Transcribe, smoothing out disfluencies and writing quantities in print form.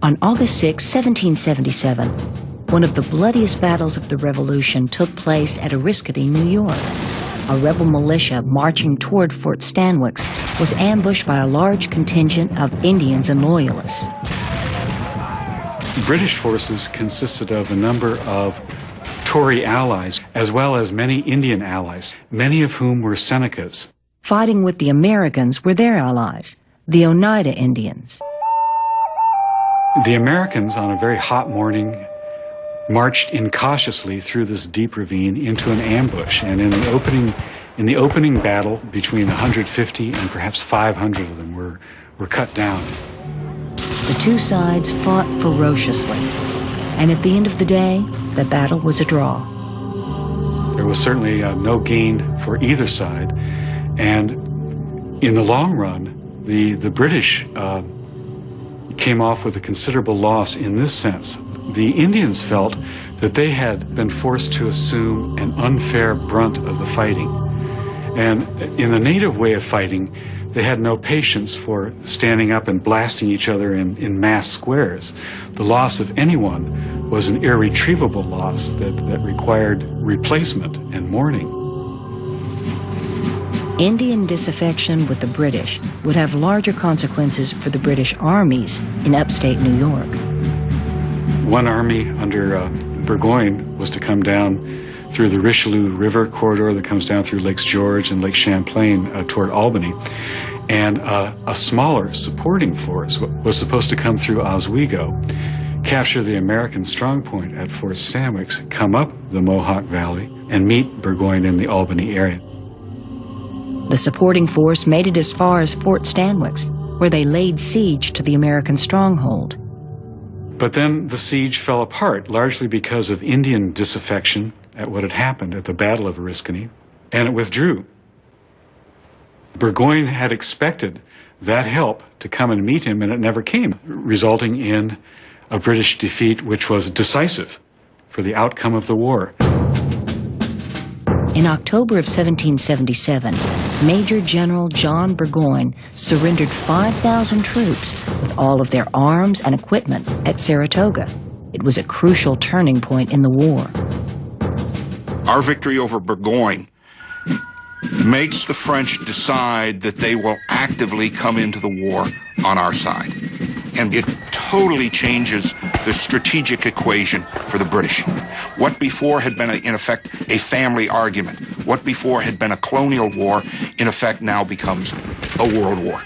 On August 6, 1777, one of the bloodiest battles of the Revolution took place at Oriskany, New York. A rebel militia marching toward Fort Stanwix was ambushed by a large contingent of Indians and Loyalists. British forces consisted of a number of Tory allies, as well as many Indian allies, many of whom were Senecas. Fighting with the Americans were their allies, the Oneida Indians. The Americans, on a very hot morning, marched incautiously through this deep ravine into an ambush, and in the opening battle, between 150 and perhaps 500 of them were cut down. The two sides fought ferociously, and at the end of the day, the battle was a draw. There was certainly no gain for either side, and in the long run, the British came off with a considerable loss in this sense. The Indians felt that they had been forced to assume an unfair brunt of the fighting. And in the native way of fighting, they had no patience for standing up and blasting each other in mass squares. The loss of anyone was an irretrievable loss that required replacement and mourning. Indian disaffection with the British would have larger consequences for the British armies in upstate New York. One army under Burgoyne was to come down through the Richelieu River corridor that comes down through Lakes George and Lake Champlain toward Albany. And a smaller supporting force was supposed to come through Oswego, capture the American strongpoint at Fort Stanwix, come up the Mohawk Valley, and meet Burgoyne in the Albany area. The supporting force made it as far as Fort Stanwix, where they laid siege to the American stronghold. But then the siege fell apart, largely because of Indian disaffection at what had happened at the Battle of Oriskany, and it withdrew. Burgoyne had expected that help to come and meet him, and it never came, resulting in a British defeat which was decisive for the outcome of the war. In October of 1777, Major General John Burgoyne surrendered 5,000 troops with all of their arms and equipment at Saratoga. It was a crucial turning point in the war. Our victory over Burgoyne makes the French decide that they will actively come into the war on our side. And it totally changes the strategic equation for the British. What before had been, in effect, a family argument, what before had been a colonial war, in effect now becomes a world war.